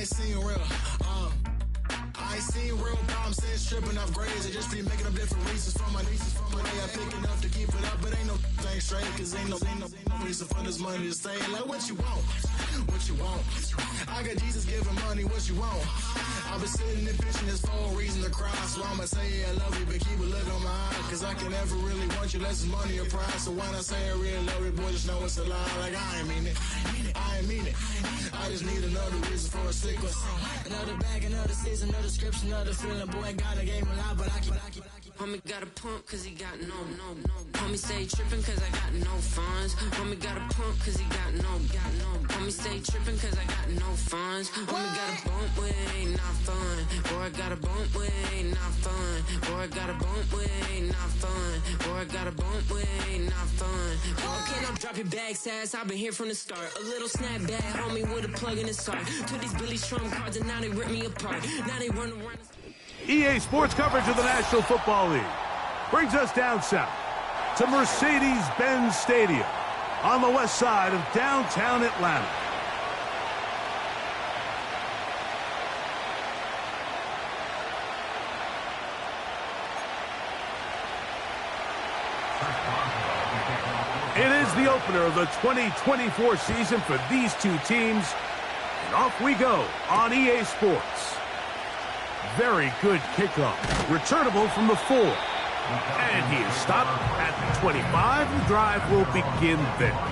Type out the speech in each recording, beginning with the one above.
ain't seen real. I ain't seen real problems since tripping off grades. I just be making up different reasons for my nieces. From my way I pick enough to keep it up, but ain't no thing straight. Cause ain't no reason for this money to stay. Like what you want, what you want. I got Jesus giving money, what you want. I've been sitting and pitching this for a reason to cry. So I'ma say yeah, I love you, but keep a look on my eye. Cause I can never really want you less it's money or pride. So when I say I really love you, boy, just know it's a lie. Like I ain't mean it, I ain't mean it. I just need another reason for a sickle. Another bag, another season, another description, another feeling. Boy, got a game a lot, but I keep. Homie got a pump cause he got no. Homie stay trippin' cause I got no funds. Homie got a pump cause he got no. Homie stay trippin' cause I got no funds. Homie got a bump with it ain't not fun. Boy, I got a bump with it ain't not fun. Boy, I got a bump with it ain't not fun. Boy, I got a bump with it ain't not fun. Okay, now drop your bag, sass. I've been here from the start. A little snapback, homie, with a plug in his heart. Took these Billy Strum cards and now they rip me apart. Now they run around. EA Sports coverage of the National Football League brings us down south to Mercedes-Benz Stadium on the west side of downtown Atlanta. It is the opener of the 2024 season for these two teams, and off we go on EA Sports. Very good kickoff. Returnable from the 4. And he is stopped at the 25. The drive will begin there.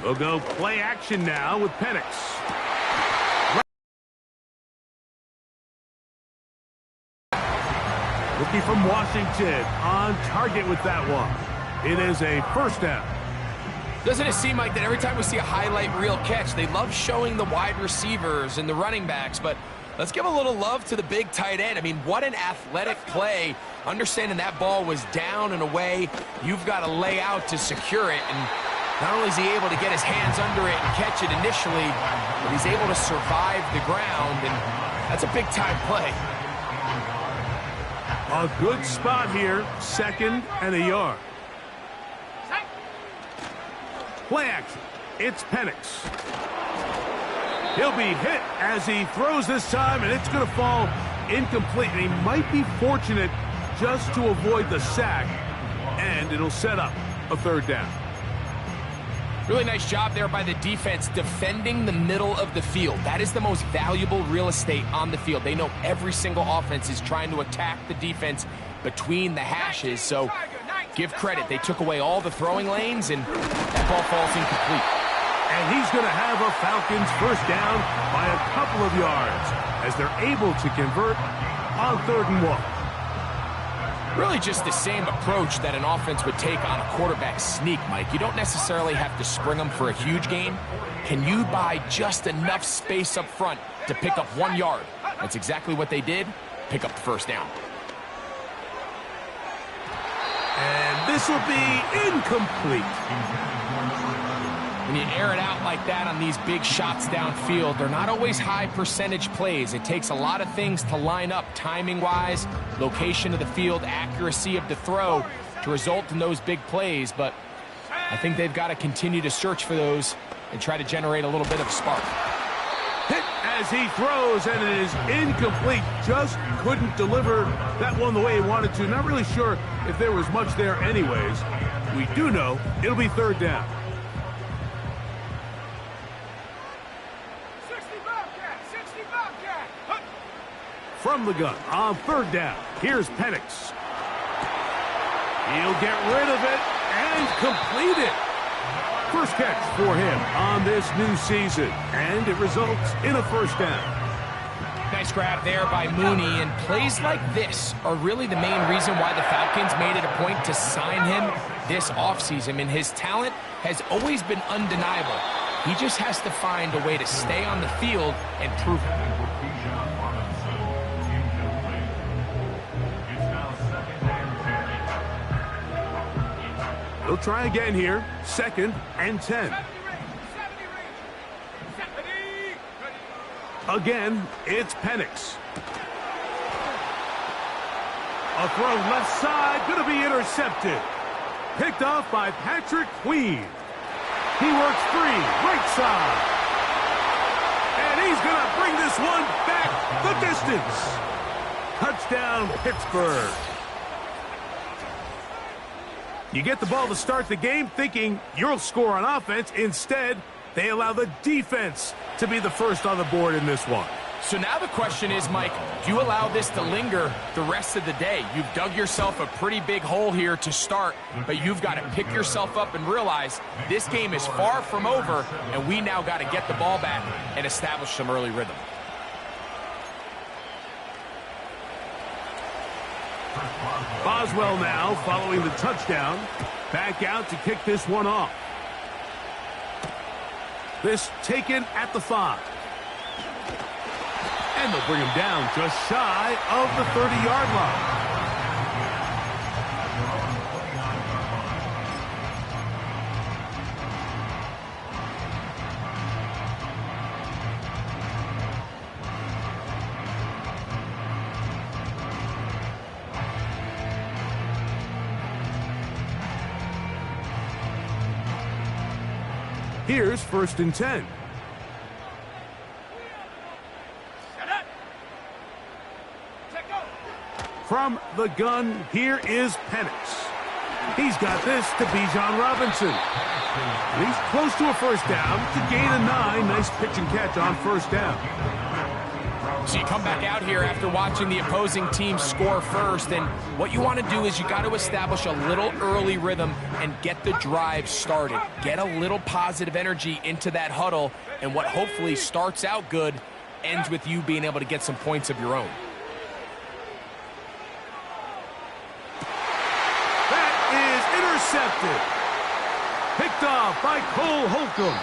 We'll go play action now with Penix. Rookie from Washington on target with that one. It is a first down. Doesn't it seem like that every time we see a highlight reel catch, they love showing the wide receivers and the running backs, but let's give a little love to the big tight end. I mean, what an athletic play. Understanding that ball was down and away, you've got to lay out to secure it, and not only is he able to get his hands under it and catch it initially, but he's able to survive the ground, and that's a big-time play. A good spot here, 2nd and a yard. Play action. It's Penix. He'll be hit as he throws this time, and it's going to fall incomplete. And he might be fortunate just to avoid the sack, and it'll set up a 3rd down. Really nice job there by the defense defending the middle of the field. That is the most valuable real estate on the field. They know every single offense is trying to attack the defense between the hashes, so give credit. They took away all the throwing lanes, and that ball falls incomplete. And he's going to have a Falcons first down by a couple of yards as they're able to convert on 3rd and 1. Really just the same approach that an offense would take on a quarterback sneak, Mike. You don't necessarily have to spring them for a huge gain. Can you buy just enough space up front to pick up 1 yard? That's exactly what they did. Pick up the first down. And this will be incomplete. When you air it out like that on these big shots downfield, they're not always high percentage plays. It takes a lot of things to line up timing-wise, location of the field, accuracy of the throw to result in those big plays. But I think they've got to continue to search for those and try to generate a little bit of a spark. Hit as he throws, and it is incomplete. Just couldn't deliver that one the way he wanted to. Not really sure if there was much there anyways. We do know it'll be 3rd down. From the gun on 3rd down, here's Penix. He'll get rid of it and complete it. First catch for him on this new season, and it results in a first down. Nice grab there by Mooney, and plays like this are really the main reason why the Falcons made it a point to sign him this offseason. I mean, his talent has always been undeniable. He just has to find a way to stay on the field and prove it. He'll try again here. 2nd and 10. Again, it's Penix. A throw left side, going to be intercepted. Picked off by Patrick Queen. He works free, right side. And he's going to bring this one back the distance. Touchdown, Pittsburgh. You get the ball to start the game thinking you'll score on offense. Instead, they allow the defense to be the first on the board in this one. So now the question is, Mike, do you allow this to linger the rest of the day? You've dug yourself a pretty big hole here to start, but you've got to pick yourself up and realize this game is far from over, and we now got to get the ball back and establish some early rhythm. Boswell now following the touchdown. Back out to kick this one off. This taken at the 5. And they'll bring him down just shy of the 30-yard line. Here's 1st and 10. From the gun, here is Penix. He's got this to Bijan Robinson. And he's close to a first down to gain a 9. Nice pitch and catch on first down. So you come back out here after watching the opposing team score first, and what you want to do is you got to establish a little early rhythm and get the drive started. Get a little positive energy into that huddle, and what hopefully starts out good ends with you being able to get some points of your own. Intercepted. Picked off by Cole Holcomb.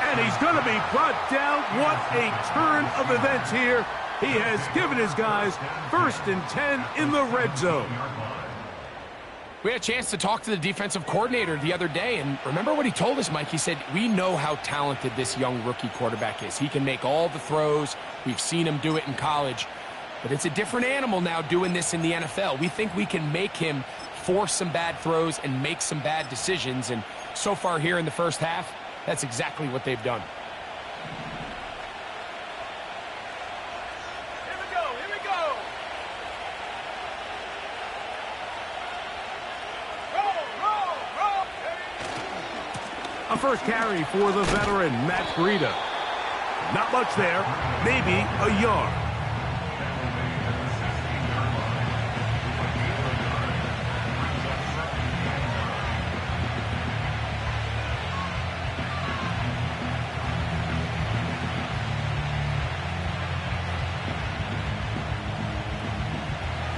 And he's going to be brought down. What a turn of events here. He has given his guys 1st and 10 in the red zone. We had a chance to talk to the defensive coordinator the other day, and remember what he told us, Mike? He said, we know how talented this young rookie quarterback is. He can make all the throws. We've seen him do it in college. But it's a different animal now doing this in the NFL. We think we can make him force some bad throws and make some bad decisions, and so far here in the first half, that's exactly what they've done. Here we go, here we go. Roll. A first carry for the veteran, Matt Breida. Not much there, maybe a yard.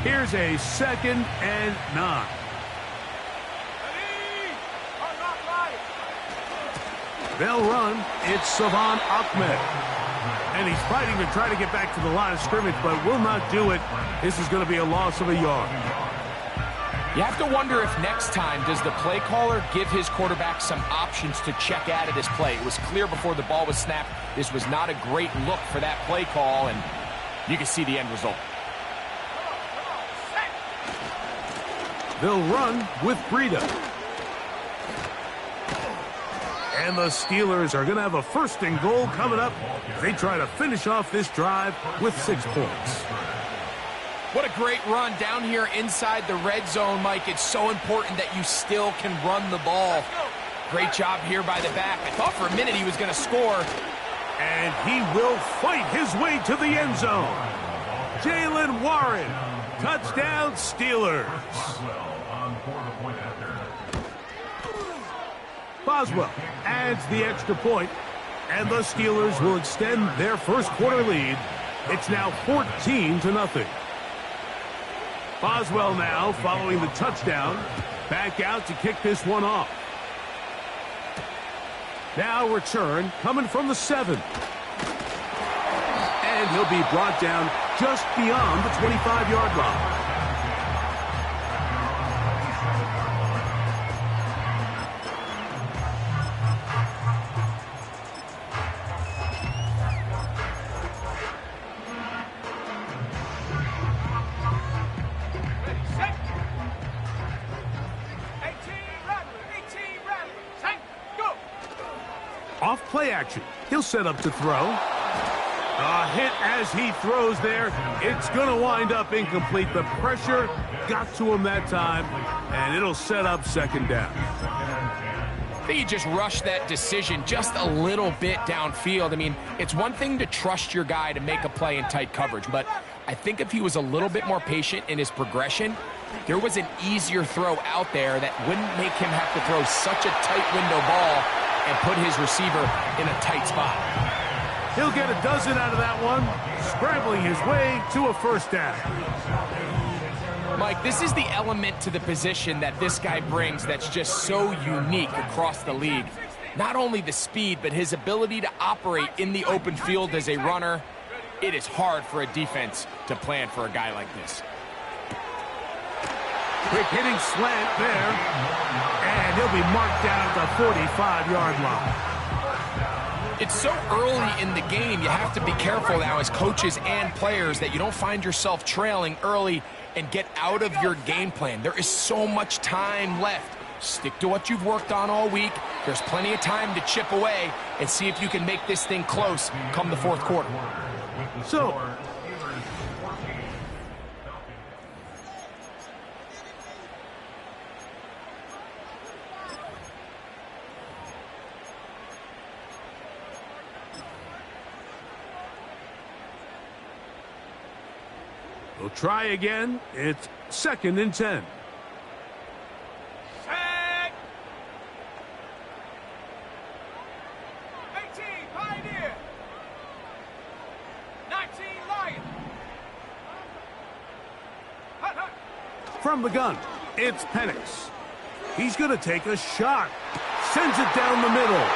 Here's a 2nd and 9. They'll run. It's Savon Ahmed. And he's fighting to try to get back to the line of scrimmage, but will not do it. This is going to be a loss of a yard. You have to wonder if next time does the play caller give his quarterback some options to check out of this play. It was clear before the ball was snapped this was not a great look for that play call, and you can see the end result. They'll run with Breida. And the Steelers are going to have a 1st and goal coming up. They try to finish off this drive with 6 points. What a great run down here inside the red zone, Mike. It's so important that you still can run the ball. Great job here by the back. I thought for a minute he was going to score. And he will fight his way to the end zone. Jaylen Warren. Touchdown, Steelers. Boswell adds the extra point, and the Steelers will extend their first quarter lead. It's now 14-0. Boswell now following the touchdown. Back out to kick this one off. Now return coming from the 7. And he'll be brought down just beyond the 25-yard line. Off play action. He'll set up to throw. A hit as he throws there. It's going to wind up incomplete. The pressure got to him that time, and it'll set up second down. I think he just rushed that decision just a little bit downfield. I mean, it's one thing to trust your guy to make a play in tight coverage, but I think if he was a little bit more patient in his progression, there was an easier throw out there that wouldn't make him have to throw such a tight window ball and put his receiver in a tight spot. He'll get a dozen out of that one, scrambling his way to a first down. Mike, this is the element to the position that this guy brings that's just so unique across the league. Not only the speed, but his ability to operate in the open field as a runner. It is hard for a defense to plan for a guy like this. Quick hitting slant there, and he'll be marked down at the 45-yard line. It's so early in the game, you have to be careful now as coaches and players that you don't find yourself trailing early and get out of your game plan. There is so much time left. Stick to what you've worked on all week. There's plenty of time to chip away and see if you can make this thing close come the fourth quarter. So, we'll try again. It's 2nd and 10. Set. 18, Pioneer. 19, Lion. Hut, hut. From the gun, it's Penix. He's going to take a shot. Sends it down the middle.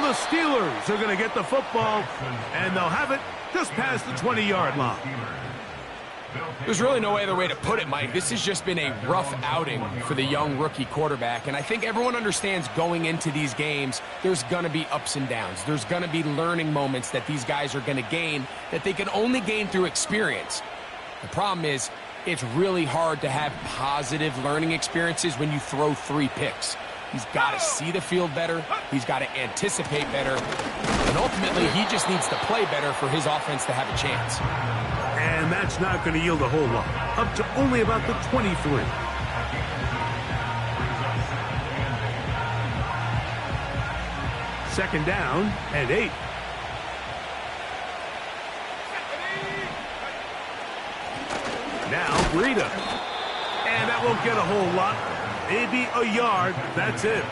The Steelers are going to get the football, and they'll have it just past the 20-yard line. There's really no other way to put it, Mike. This has just been a rough outing for the young rookie quarterback, and I think everyone understands going into these games, there's going to be ups and downs. There's going to be learning moments that these guys are going to gain that they can only gain through experience. The problem is, it's really hard to have positive learning experiences when you throw 3 picks. He's got to see the field better. He's got to anticipate better. And ultimately, he just needs to play better for his offense to have a chance. And that's not going to yield a whole lot. Up to only about the 23. Second down and 8. Now Breida. And that won't get a whole lot. Maybe a yard. That's it.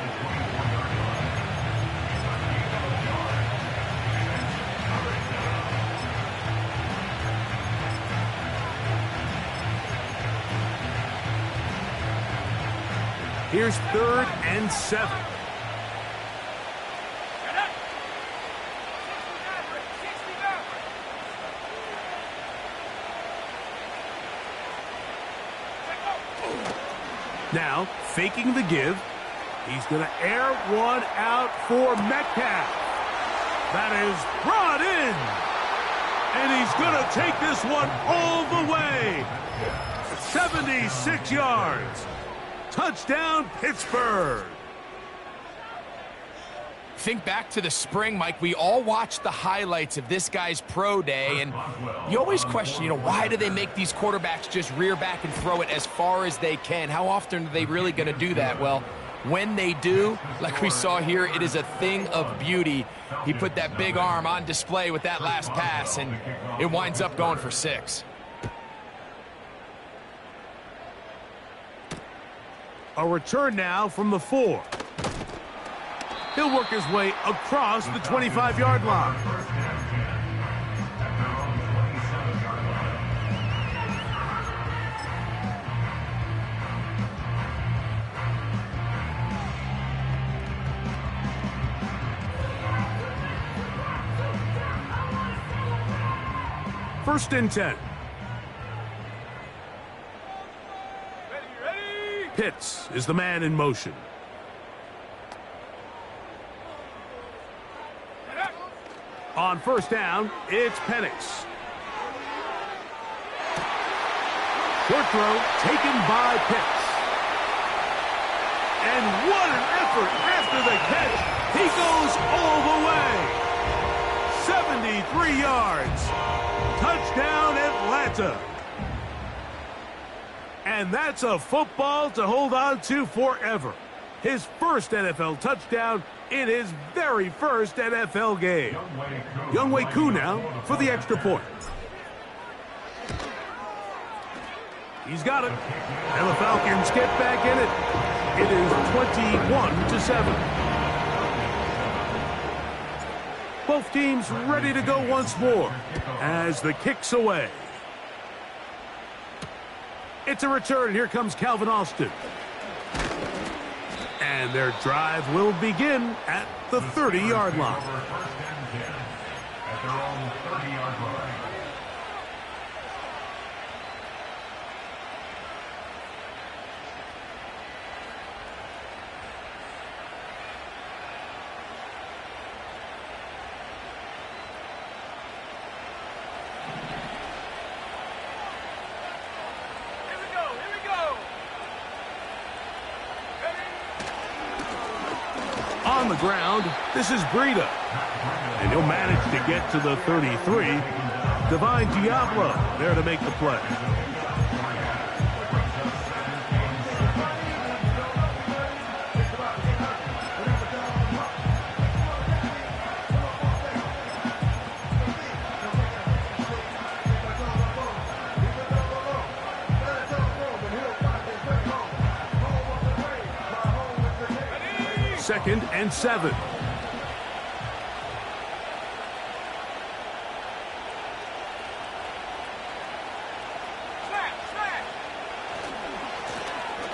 Here's 3rd and 7. Now, faking the give. He's going to air one out for Metcalf. That is brought in. And he's going to take this one all the way. 76 yards. Touchdown, Pittsburgh. Think back to the spring, Mike. We all watched the highlights of this guy's pro day, and you always question, why do they make these quarterbacks just rear back and throw it as far as they can? How often are they really going to do that? Well, when they do, like we saw here, it is a thing of beauty. He put that big arm on display with that last pass, and it winds up going for 6. A return now from the 4. He'll work his way across the 25-yard line. First and 10. Ready. Pitts is the man in motion. On first down, it's Penix. Short throw taken by Pitts. And what an effort after the catch. He goes all the way. 73 yards. Touchdown, Atlanta. And that's a football to hold on to forever. His first NFL touchdown in his very first NFL game. Younghoe Koo now for the extra point. He's got it. And the Falcons get back in it. It is 21-7. Both teams ready to go once more as the kick's away. It's a return. Here comes Calvin Austin. And their drive will begin at the 30-yard line. At their own 30-yard line. On the ground, this is Breida. And he'll manage to get to the 33. Divine Diablo there to make the play. Second and 7.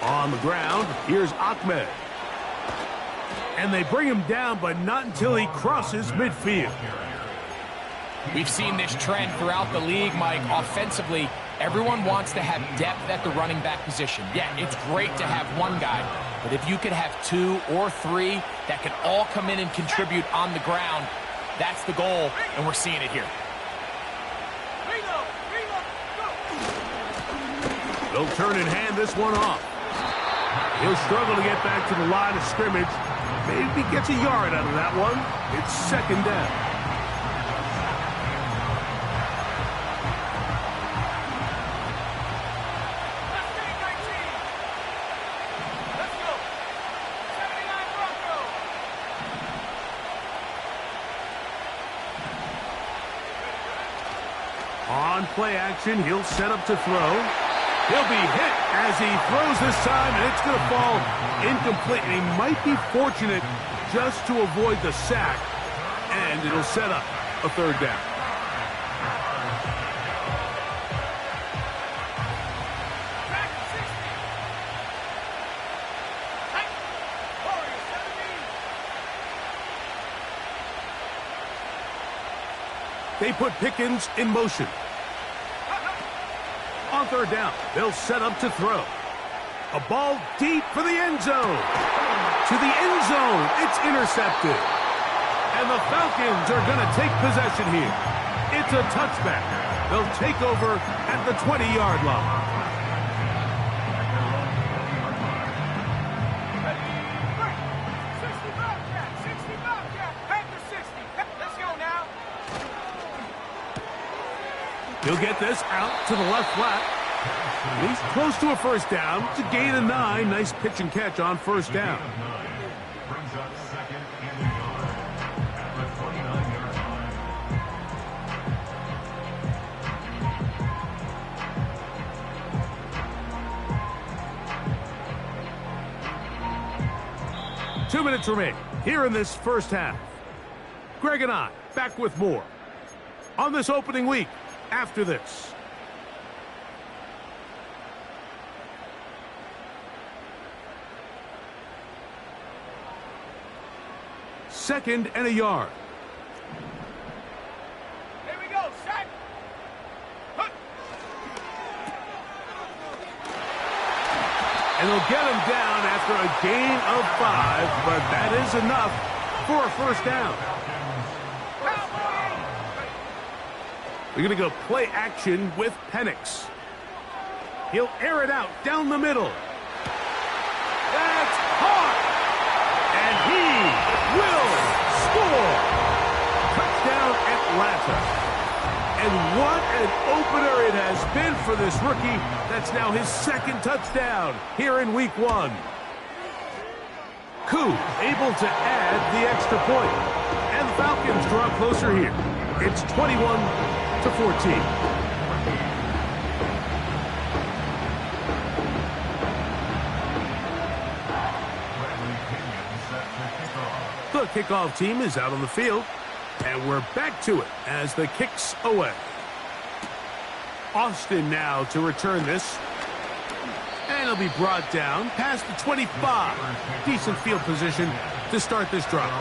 On the ground, here's Ahmed. And they bring him down, but not until he crosses midfield. We've seen this trend throughout the league, Mike. Offensively, everyone wants to have depth at the running back position. Yeah, it's great to have one guy, but if you could have 2 or 3 that can all come in and contribute on the ground, that's the goal, and we're seeing it here. They'll turn and hand this one off. He'll struggle to get back to the line of scrimmage. Maybe gets a yard out of that one. It's second down. On play action, he'll set up to throw. He'll be hit as he throws this time, and it's going to fall incomplete. And he might be fortunate just to avoid the sack, and it'll set up a third down. They put Pickens in motion. On third down, they'll set up to throw. A ball deep for the end zone. To the end zone, it's intercepted. And the Falcons are going to take possession here. It's a touchback. They'll take over at the 20-yard line. He'll get this out to the left flat. He's close to a first down. It's a gain of 9. Nice pitch and catch on first down. Brings up second and 9 at the 29-yard line. 2 minutes remain here in this first half. Greg and I back with more on this opening week after this. Second and a yard. Here we go, set. And they'll get him down after a gain of 5, but that is enough for a first down. We're going to go play action with Penix. He'll air it out down the middle. That's hard. Atlanta. And what an opener it has been for this rookie. That's now his second touchdown here in Week 1. Koo able to add the extra point. And the Falcons draw closer here. It's 21-14. The kickoff team is out on the field, and we're back to it as the kick's away. Austin now to return this, and it'll be brought down past the 25. Decent field position to start this drive.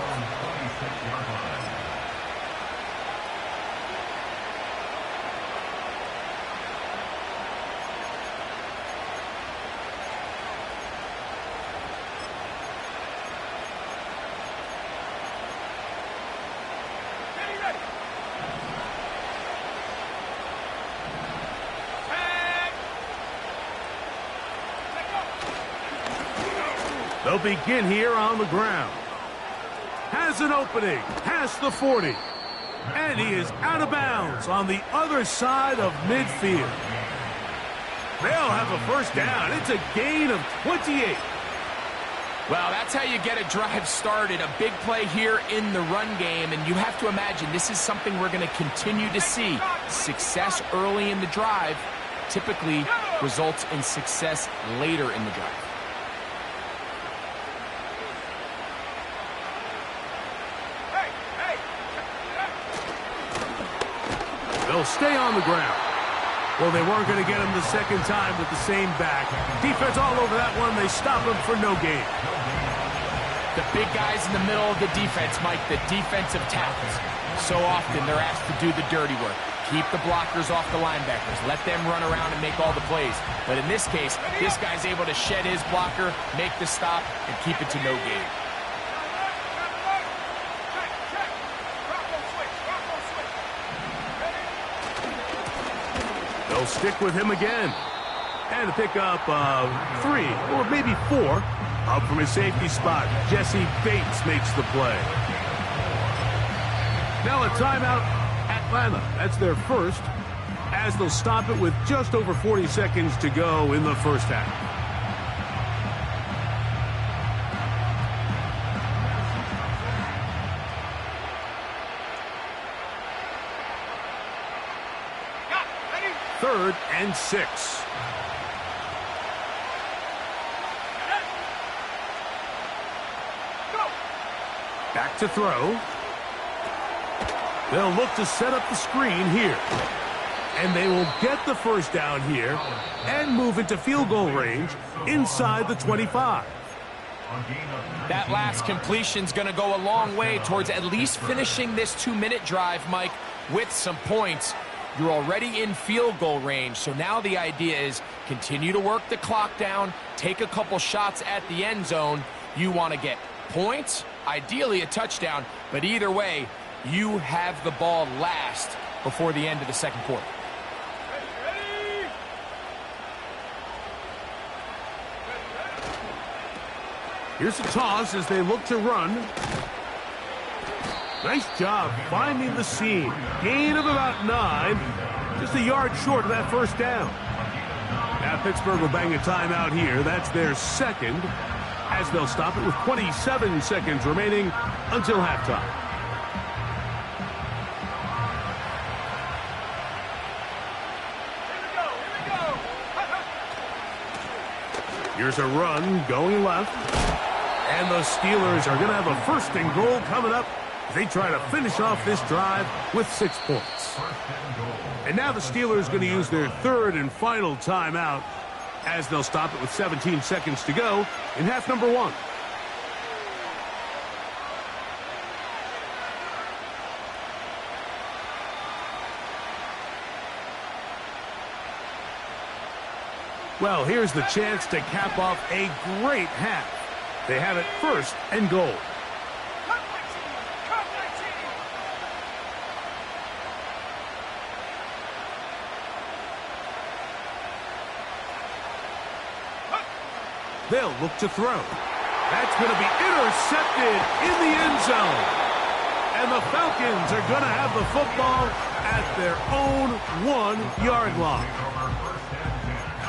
They'll begin here on the ground. Has an opening, past the 40. And he is out of bounds on the other side of midfield. They'll have a first down. It's a gain of 28. Well, that's how you get a drive started. A big play here in the run game, and you have to imagine this is something we're going to continue to see. Success early in the drive typically results in success later in the drive. They'll stay on the ground. Well, they weren't going to get him the second time with the same back. Defense all over that one. They stop him for no gain. The big guys in the middle of the defense, Mike, the defensive tackles. So often they're asked to do the dirty work. Keep the blockers off the linebackers. Let them run around and make all the plays. But in this case, this guy's able to shed his blocker, make the stop, and keep it to no gain. They'll stick with him again. And a pickup of 3 or maybe 4. Up from his safety spot, Jesse Bates makes the play. Now a timeout, Atlanta. That's their first, as they'll stop it with just over 40 seconds to go in the first half. Third and 6. Back to throw. They'll look to set up the screen here. And they will get the first down here and move into field goal range inside the 25. That last completion's going to go a long way towards at least finishing this 2-minute drive, Mike, with some points. You're already in field goal range, so now the idea is continue to work the clock down, take a couple shots at the end zone. You want to get points, ideally a touchdown, but either way, you have the ball last before the end of the second quarter. Here's a toss as they look to run. Nice job finding the seam. Gain of about 9. Just a yard short of that first down. Now Pittsburgh will bang a timeout here. That's their second, as they'll stop it with 27 seconds remaining until halftime. Here's a run going left. And the Steelers are going to have a first and goal coming up. They try to finish off this drive with 6 points. And now the Steelers going to use their third and final timeout, as they'll stop it with 17 seconds to go in half number 1. Well, here's the chance to cap off a great half. They have it first and goal. They'll look to throw. That's going to be intercepted in the end zone. And the Falcons are going to have the football at their own 1-yard line.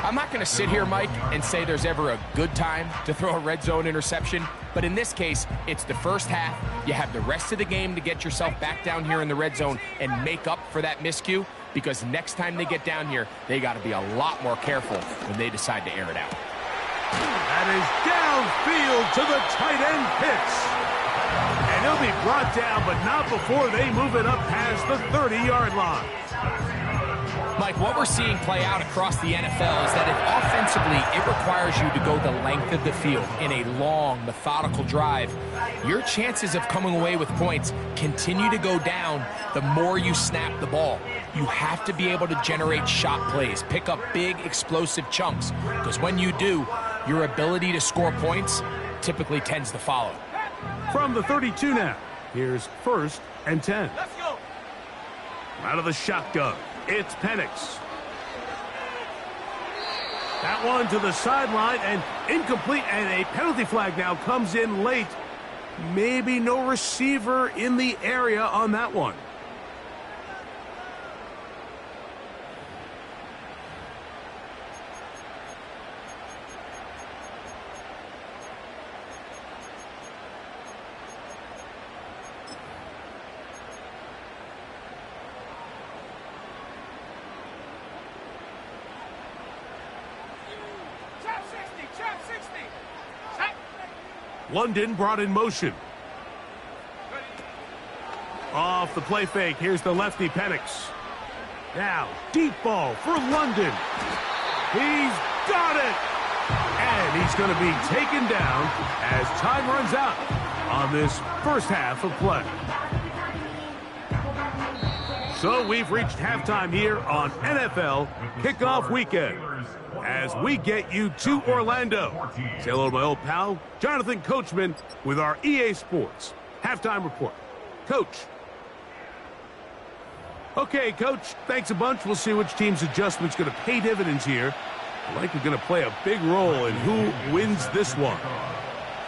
I'm not going to sit here, Mike, and say there's ever a good time to throw a red zone interception, but in this case, it's the first half. You have the rest of the game to get yourself back down here in the red zone and make up for that miscue, because next time they get down here, they got to be a lot more careful when they decide to air it out. That is downfield to the tight end Pitts. And he'll be brought down, but not before they move it up past the 30-yard line. Mike, what we're seeing play out across the NFL is that if offensively it requires you to go the length of the field in a long, methodical drive, your chances of coming away with points continue to go down the more you snap the ball. You have to be able to generate shot plays, pick up big, explosive chunks, because when you do, your ability to score points typically tends to follow. From the 32 now, here's 1st and 10. Let's go. Out of the shotgun, it's Penix. That one to the sideline and incomplete, and a penalty flag now comes in late. Maybe no receiver in the area on that one. Trap 60. Set. London brought in motion. Off the play fake, here's the lefty Penix. Now, deep ball for London. He's got it! And he's going to be taken down as time runs out on this first half of play. So we've reached halftime here on NFL Kickoff Weekend as we get you to Orlando. Say hello to my old pal, Jonathan Coachman, with our EA Sports Halftime Report. Coach. Okay, Coach, thanks a bunch. We'll see which team's adjustment's going to pay dividends here. Likely going to play a big role in who wins this one.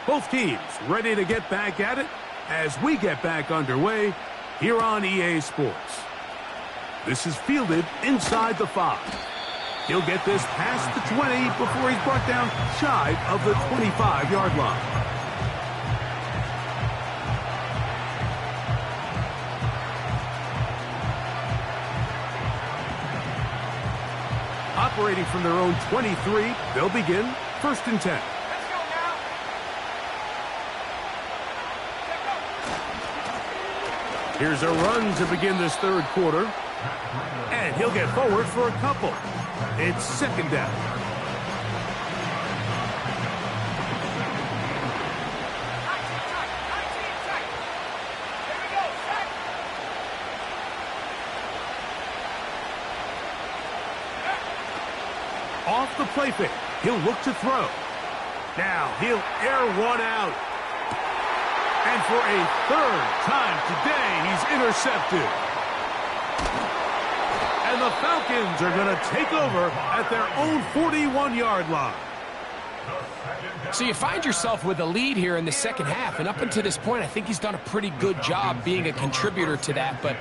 Both teams ready to get back at it as we get back underway here on EA Sports. This is fielded inside the 5. He'll get this past the 20 before he's brought down shy of the 25-yard line. Operating from their own 23, they'll begin 1st and 10. Let's go now. Here's a run to begin this third quarter. And he'll get forward for a couple. It's 2nd down. Here we go. Set. Off the play fake, he'll look to throw. Now he'll air one out. And for a 3rd time today, he's intercepted. And the Falcons are going to take over at their own 41-yard line. So you find yourself with a lead here in the second half, and up until this point, I think he's done a pretty good job being a contributor to that, but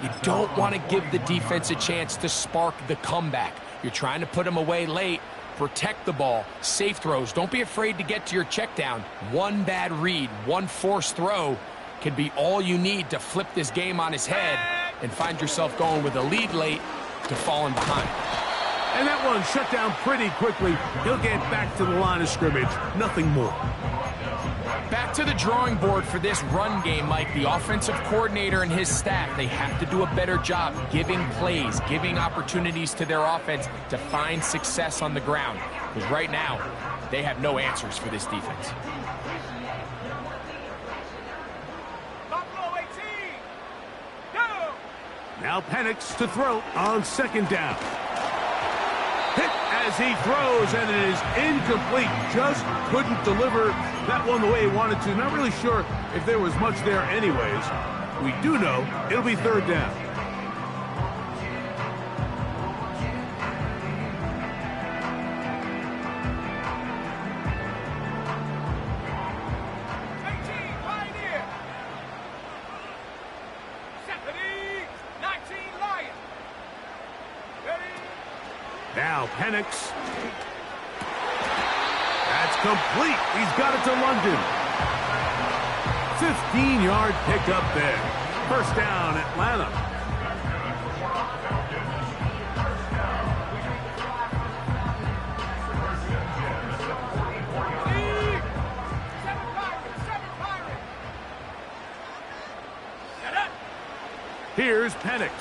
you don't want to give the defense a chance to spark the comeback. You're trying to put him away late, protect the ball, safe throws. Don't be afraid to get to your check down. One bad read, one forced throw could be all you need to flip this game on his head and find yourself going with a lead late to falling behind. And that one shut down pretty quickly. He'll get back to the line of scrimmage. Nothing more. Back to the drawing board for this run game, Mike. The offensive coordinator and his staff, they have to do a better job giving plays, giving opportunities to their offense to find success on the ground. Because right now, they have no answers for this defense. Buffalo 18. Go. Now Penix to throw on 2nd down. Hit as he throws, and it is incomplete. Just couldn't deliver that one the way he wanted to. Not really sure if there was much there anyways. We do know it'll be 3rd down. Penix. That's complete. He's got it to London. 15-yard pickup there. First down, Atlanta. Here's Penix.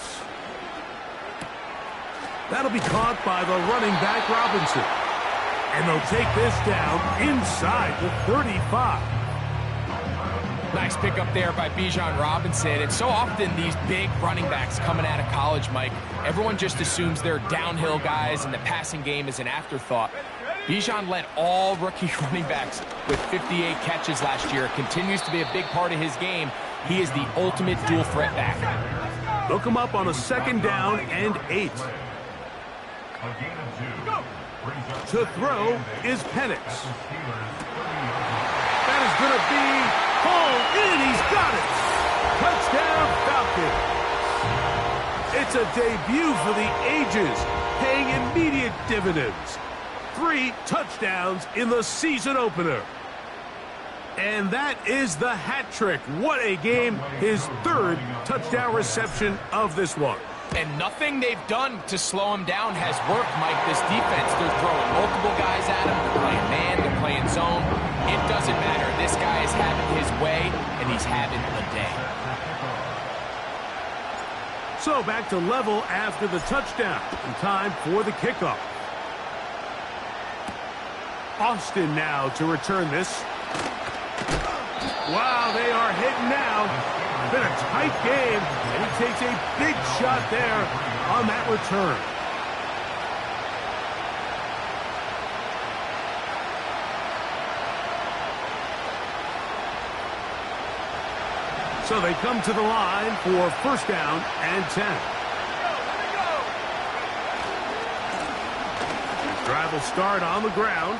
That'll be caught by the running back Robinson. And they'll take this down inside the 35. Nice pickup there by Bijan Robinson. And so often these big running backs coming out of college, Mike, everyone just assumes they're downhill guys and the passing game is an afterthought. Bijan led all rookie running backs with 58 catches last year. Continues to be a big part of his game. He is the ultimate dual threat back. Look him up on a second down and 8. To throw is Penix. That is going to be hauled in. He's got it. Touchdown, Falcons. It's a debut for the ages, paying immediate dividends. 3 touchdowns in the season opener. And that is the hat trick. What a game. His 3rd touchdown reception of this one. And nothing they've done to slow him down has worked, Mike. This defense, they're throwing multiple guys at him. They're playing man, they're playing zone. It doesn't matter. This guy is having his way, and he's having a day. So back to level after the touchdown. And time for the kickoff. Austin now to return this. Wow, they are hitting now. Been a tight game, and he takes a big shot there on that return. So they come to the line for first down and 10. The drive will start on the ground.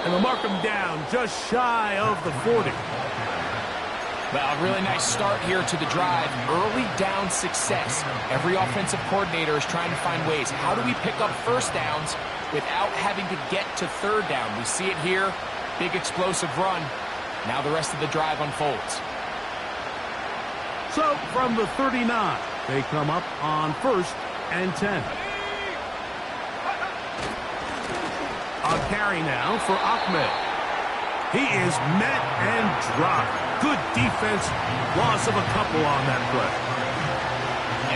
And they'll mark him down just shy of the 40. Well, a really nice start here to the drive. Early down success. Every offensive coordinator is trying to find ways. How do we pick up first downs without having to get to third down? We see it here. Big explosive run. Now the rest of the drive unfolds. So from the 39, they come up on first and 10. A carry now for Ahmed. He is met and dropped. Good defense. Loss of a couple on that play.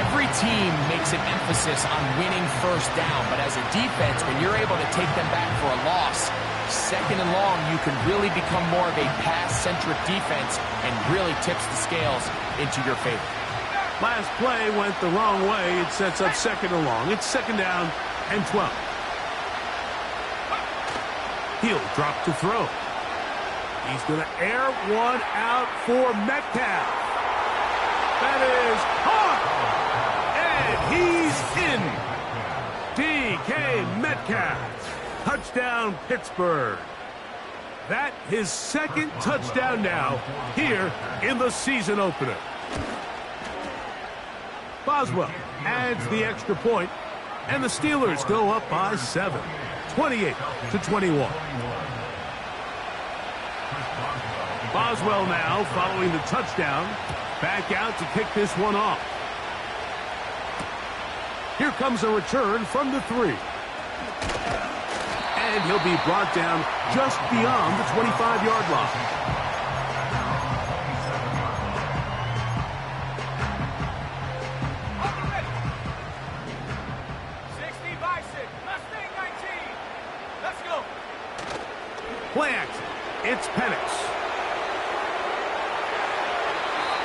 Every team makes an emphasis on winning first down, but as a defense, when you're able to take them back for a loss, second and long, you can really become more of a pass-centric defense and really tips the scales into your favor. Last play went the wrong way. It sets up second and long. It's second down and 12. He'll drop to throw. He's going to air one out for Metcalf. That is hard. And he's in. DK Metcalf. Touchdown, Pittsburgh. That his second touchdown now here in the season opener. Boswell adds the extra point, and the Steelers go up by 7. 28-21. Boswell now following the touchdown. Back out to kick this one off. Here comes a return from the 3. And he'll be brought down just beyond the 25-yard line. Play action. It's Penix.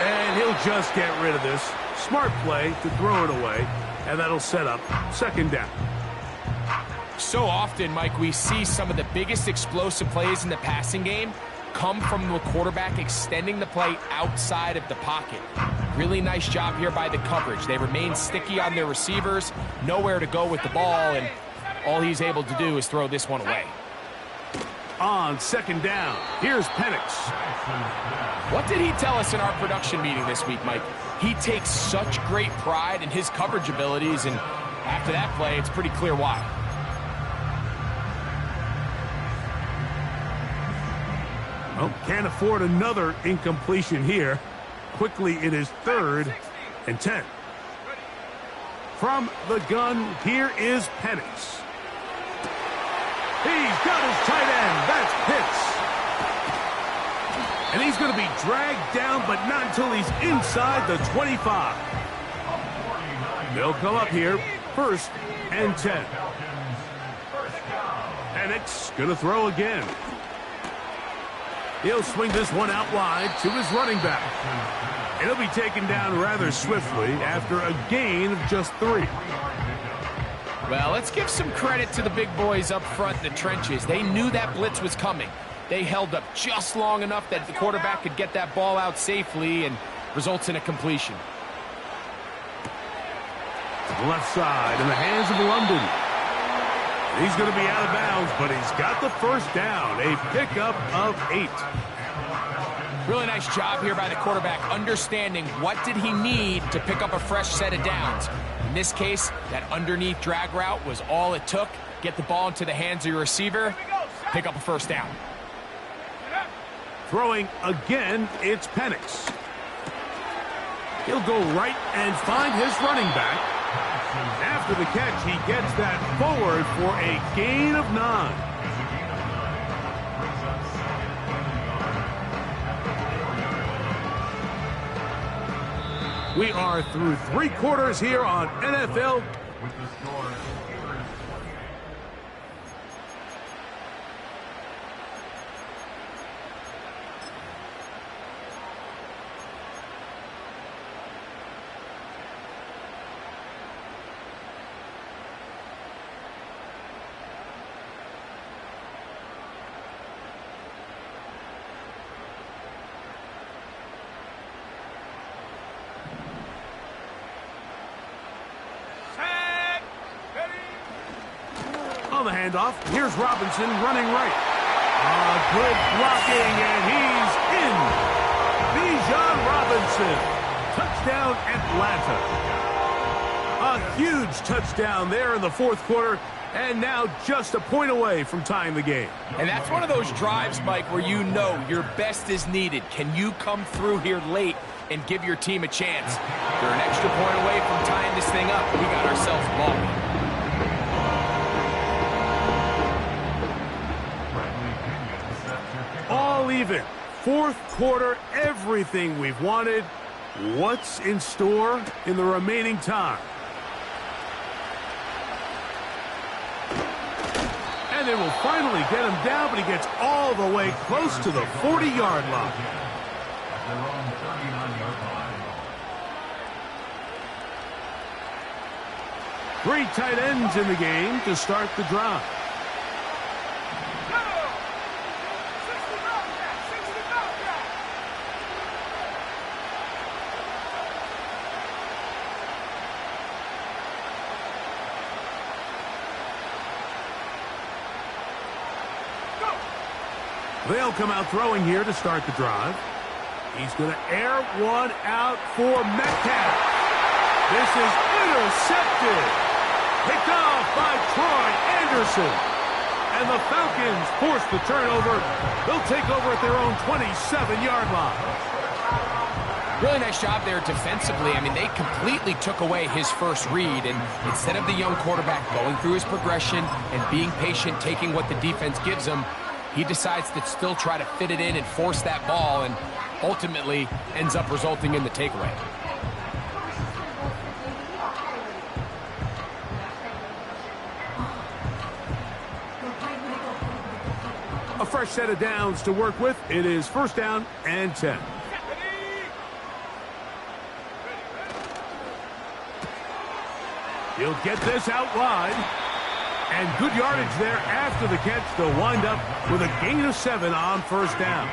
And he'll just get rid of this. Smart play to throw it away. And that'll set up second down. So often, Mike, we see some of the biggest explosive plays in the passing game come from the quarterback extending the play outside of the pocket. Really nice job here by the coverage. They remain sticky on their receivers, nowhere to go with the ball, and all he's able to do is throw this one away. On second down, here's Penix. What did he tell us in our production meeting this week, Mike? He takes such great pride in his coverage abilities, and After that play, it's pretty clear why. Well, can't afford another incompletion here. Quickly, it is 3rd and 10. From the gun, here is Penix. He's got his tight end. That's Pitts. And he's going to be dragged down, but not until he's inside the 25. They'll come up here, 1st and 10. Penix going to throw again. He'll swing this one out wide to his running back. And he'll be taken down rather swiftly after a gain of just 3. Well, let's give some credit to the big boys up front in the trenches. They knew that blitz was coming. They held up just long enough that the quarterback could get that ball out safely and results in a completion. Left side in the hands of London. He's going to be out of bounds, but he's got the first down. A pickup of 8. Really nice job here by the quarterback, understanding what did he need to pick up a fresh set of downs. In this case, that underneath drag route was all it took. Get the ball into the hands of your receiver, pick up a first down. Throwing again, it's Penix. He'll go right and find his running back. After the catch, he gets that forward for a gain of 9. We are through 3 quarters here on NFL. With the score, On the handoff, here's Robinson running right. Good blocking, and he's in. Bijan Robinson. Touchdown, Atlanta. A huge touchdown there in the 4th quarter, and now just a point away from tying the game. And that's one of those drives, Mike, where you know your best is needed. Can you come through here late and give your team a chance? They're an extra point away from tying this thing up. We got ourselves a ball game. All even. 4th quarter, everything we've wanted. What's in store in the remaining time? And they will finally get him down, but he gets all the way close to the 40-yard line. at their own 39-yard line. 3 tight ends in the game to start the drive. They'll come out throwing here to start the drive. He's going to air one out for Metcalf. This is intercepted. Picked off by Troy Anderson. And the Falcons force the turnover. They'll take over at their own 27-yard line. Really nice job there defensively. I mean, they completely took away his first read, and instead of the young quarterback going through his progression and being patient, taking what the defense gives him, he decides to still try to fit it in and force that ball, and ultimately ends up resulting in the takeaway. A fresh set of downs to work with. It is 1st down and 10. He'll get this out wide. And good yardage there after the catch. They'll wind up with a gain of 7 on 1st down.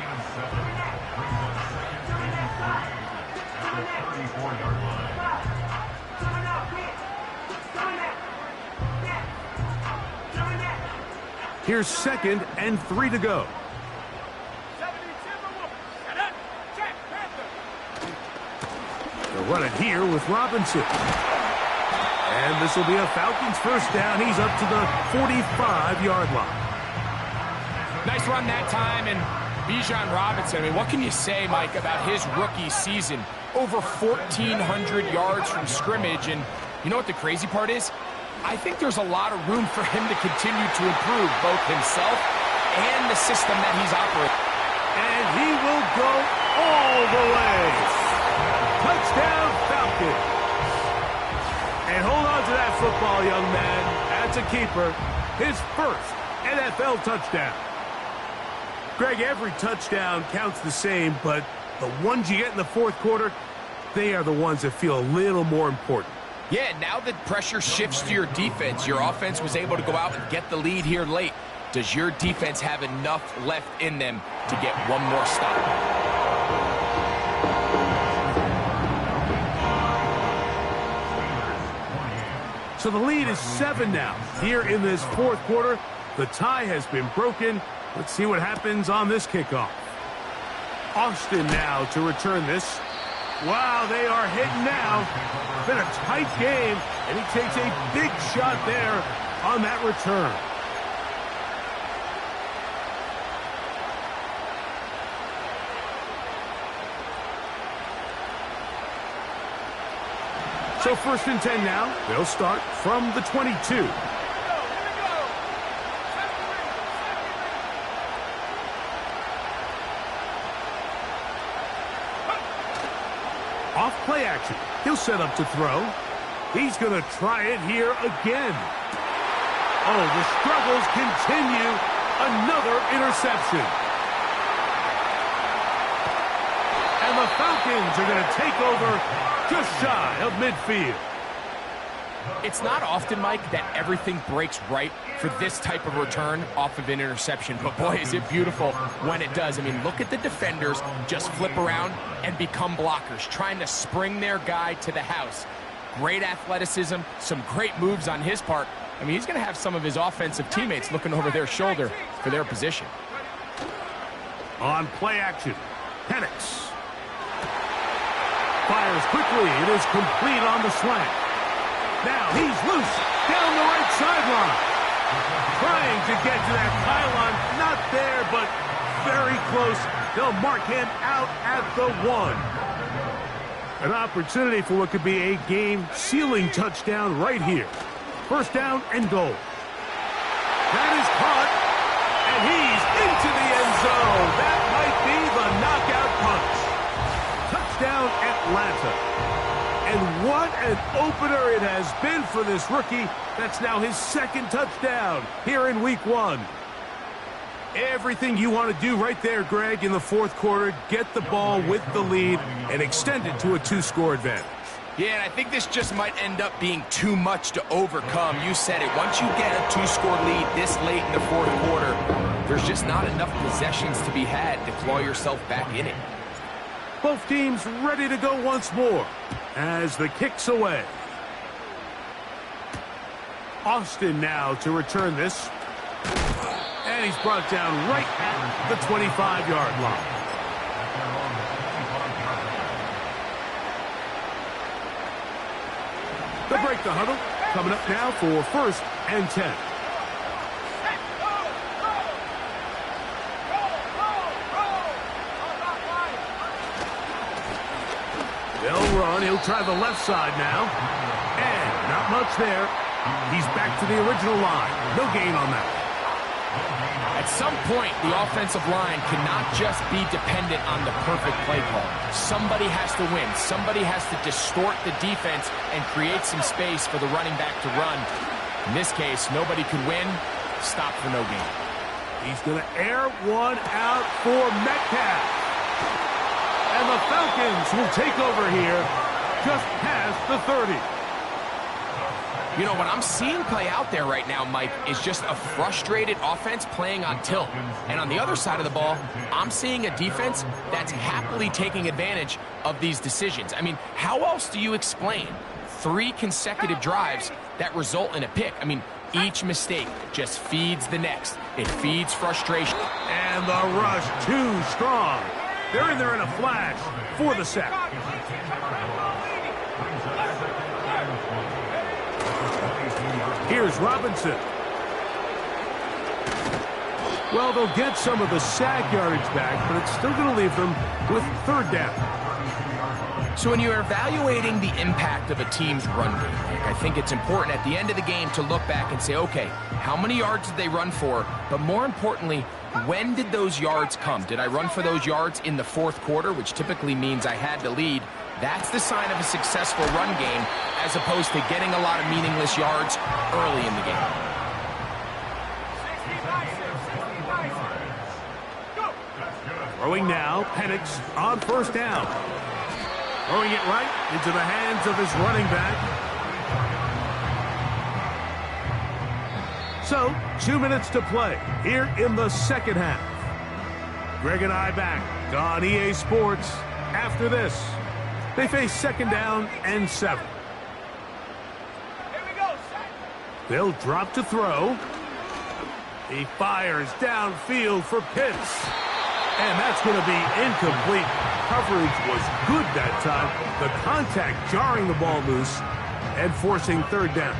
Here's 2nd and 3 to go. They'll run it here with Robinson. And this will be a Falcons first down. He's up to the 45-yard line. Nice run that time, and Bijan Robinson, I mean, what can you say, Mike, about his rookie season? Over 1,400 yards from scrimmage, and you know what the crazy part is? I think there's a lot of room for him to continue to improve both himself and the system that he's operating. And he will go all the way. Touchdown, Falcons. And hold on to that football, young man. That's a keeper. His first NFL touchdown. Greg, every touchdown counts the same, but the ones you get in the fourth quarter, they are the ones that feel a little more important. Yeah, now that pressure shifts to your defense, your offense was able to go out and get the lead here late. Does your defense have enough left in them to get one more stop? So the lead is 7 now. Here in this fourth quarter, the tie has been broken. Let's see what happens on this kickoff. Austin now to return this. Wow, they are hitting now. Been a tight game, and he takes a big shot there on that return. So 1st and 10 now. They'll start from the 22. Off play action. He'll set up to throw. He's going to try it here again. Oh, the struggles continue. Another interception. And the Falcons are going to take over just shy of midfield. It's not often, Mike, that everything breaks right for this type of return off of an interception. But boy, is it beautiful when it does. I mean, look at the defenders just flip around and become blockers, trying to spring their guy to the house. Great athleticism, some great moves on his part. I mean, he's going to have some of his offensive teammates looking over their shoulder for their position. On play action, Penix fires quickly. It is complete on the slant. Now he's loose down the right sideline. Trying to get to that pylon. Not there, but very close. They'll mark him out at the 1. An opportunity for what could be a game-sealing touchdown right here. 1st down and goal. That is caught, and he's into the end zone. That might be the knockout punch. Touchdown, Atlanta. And what an opener it has been for this rookie. That's now his 2nd touchdown here in week 1. Everything you want to do right there, Greg, in the fourth quarter. Get the ball with the lead and extend it to a 2-score advantage. Yeah, and I think this just might end up being too much to overcome. You said it. Once you get a 2-score lead this late in the fourth quarter, there's just not enough possessions to be had to claw yourself back in it. Both teams ready to go once more as the kick's away. Austin now to return this. And he's brought down right at the 25-yard line. They'll break the huddle. Coming up now for 1st and 10. They'll run. He'll try the left side now. And not much there. He's back to the original line. No gain on that. At some point, the offensive line cannot just be dependent on the perfect play call. Somebody has to win. Somebody has to distort the defense and create some space for the running back to run. In this case, nobody could win. Stop for no gain. He's going to air one out for Metcalf. And the Falcons will take over here just past the 30. You know, what I'm seeing play out there right now, Mike, is just a frustrated offense playing on tilt. And on the other side of the ball, I'm seeing a defense that's happily taking advantage of these decisions. I mean, how else do you explain 3 consecutive drives that result in a pick? I mean, each mistake just feeds the next. It feeds frustration. And the rush too strong. They're in there in a flash for the sack. Here's Robinson. Well, they'll get some of the sack yardage back, but it's still going to leave them with third down. So when you're evaluating the impact of a team's run game, I think it's important at the end of the game to look back and say, okay, how many yards did they run for? But more importantly, when did those yards come? Did I run for those yards in the fourth quarter, which typically means I had the lead? That's the sign of a successful run game, as opposed to getting a lot of meaningless yards early in the game. 60, 90, 60, 90. Go. Throwing now, Penix on first down. Throwing it right into the hands of his running back. So, 2 minutes to play here in the second half. Greg and I back on EA Sports after this. They face second down and 7. Here we go, set. They'll drop to throw. He fires downfield for Pitts. And that's going to be incomplete. Coverage was good that time. The contact jarring the ball loose and forcing third down.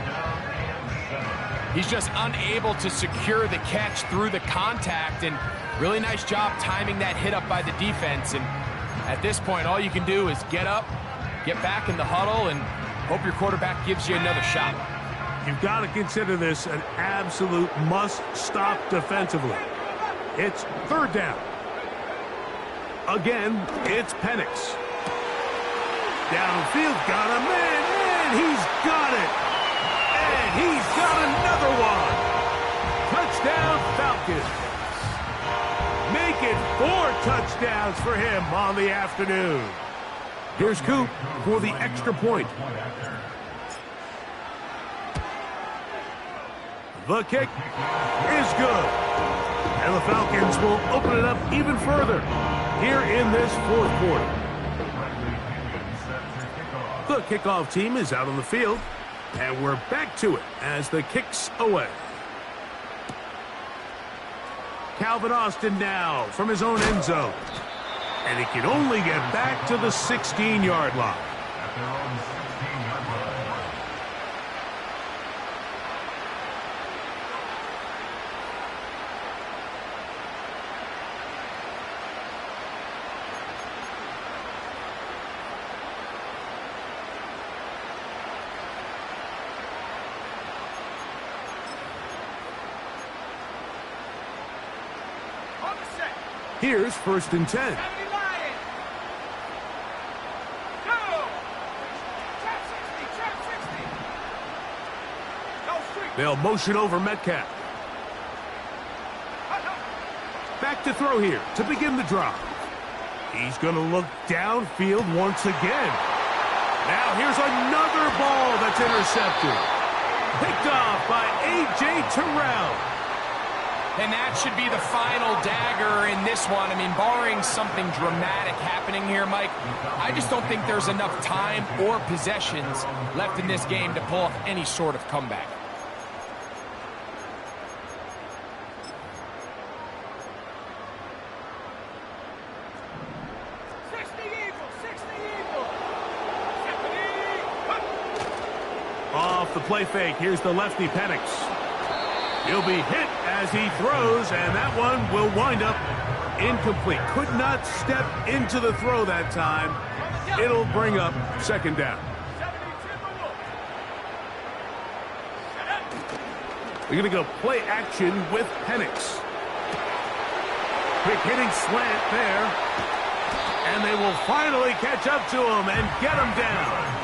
He's just unable to secure the catch through the contact, and really nice job timing that hit up by the defense. And at this point, all you can do is get up, get back in the huddle, and hope your quarterback gives you another shot. You've got to consider this an absolute must-stop defensively. It's third down. Again, it's Penix. Downfield, got a man, and he's got it. And he's got another one. Touchdown, Falcons. Make it 4 touchdowns for him on the afternoon. Here's Coop for the extra point. The kick is good. And the Falcons will open it up even further here in this fourth quarter. The kickoff team is out on the field, and we're back to it as the kick's away. Calvin Austin now from his own end zone. And he can only get back to the 16-yard line. At their own 16-yard line. On the set. Here's first and 10. 70 Lions. Go. Trap 60. Go street. They'll motion over Metcalf. Back to throw here to begin the drive. He's going to look downfield once again. Now here's another ball that's intercepted. Picked off by A.J. Terrell. And that should be the final dagger in this one. I mean, barring something dramatic happening here, Mike, I just don't think there's enough time or possessions left in this game to pull off any sort of comeback. Off the play fake, here's the lefty Penix. He'll be hit as he throws, and that one will wind up incomplete. Could not step into the throw that time. It'll bring up second down. We're going to go play action with Penix. Quick hitting slant there. And they will finally catch up to him and get him down.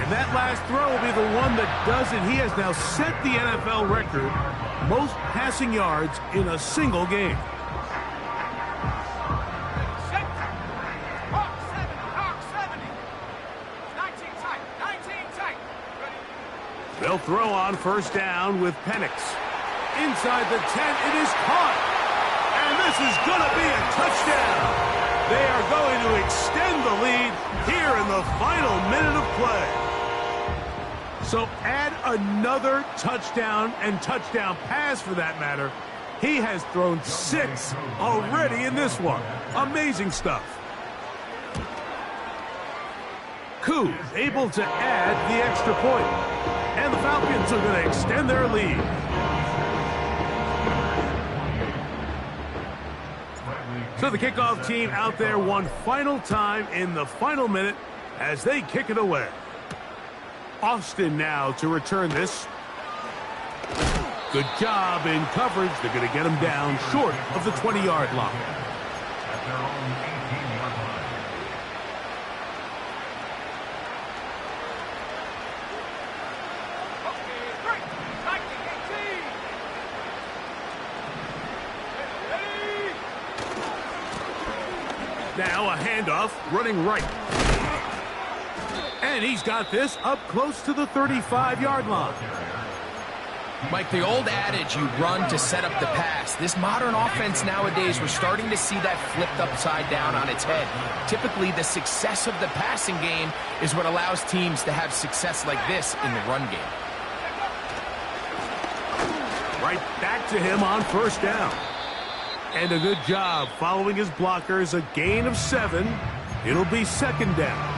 And that last throw will be the one that does it. He has now set the NFL record, most passing yards in a single game. Set. Hawk 70. 19 tight. Ready. They'll throw on first down with Penix. Inside the 10, it is caught. And this is going to be a touchdown. They are going to extend the lead here in the final minute of play. So add another touchdown and touchdown pass for that matter. He has thrown 6 already in this one. Amazing stuff. Koo able to add the extra point. And the Falcons are going to extend their lead. So the kickoff team out there one final time in the final minute as they kick it away. Austin now to return this. Good job in coverage. They're going to get him down short of the 20-yard line. At their own 18-yard line. Okay, 3, 19, 18. Ready? Now a handoff, running right. And he's got this up close to the 35-yard line. Mike, the old adage, you run to set up the pass. This modern offense nowadays, we're starting to see that flipped upside down on its head. Typically, the success of the passing game is what allows teams to have success like this in the run game. Right back to him on first down. And a good job following his blockers, a gain of 7. It'll be second down.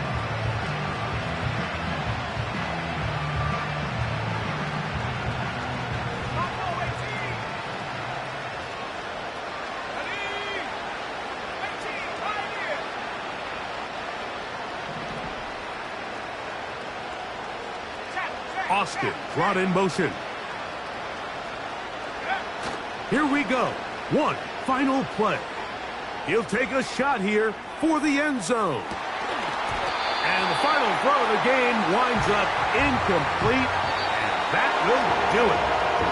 Austin brought in motion. Here we go. One final play. He'll take a shot here for the end zone. And the final throw of the game winds up incomplete. And that will do it.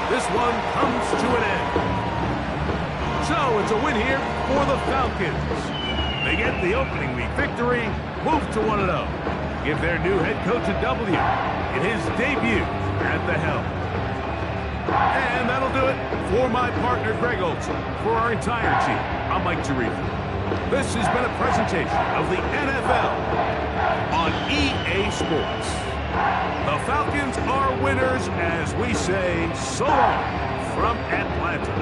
This one comes to an end. So it's a win here for the Falcons. They get the opening week victory, move to 1-0. Give their new head coach a W in his debut at the helm. And that'll do it for my partner, Greg Olson. For our entire team, I'm Mike Tarifa. This has been a presentation of the NFL on EA Sports. The Falcons are winners as we say so long from Atlanta.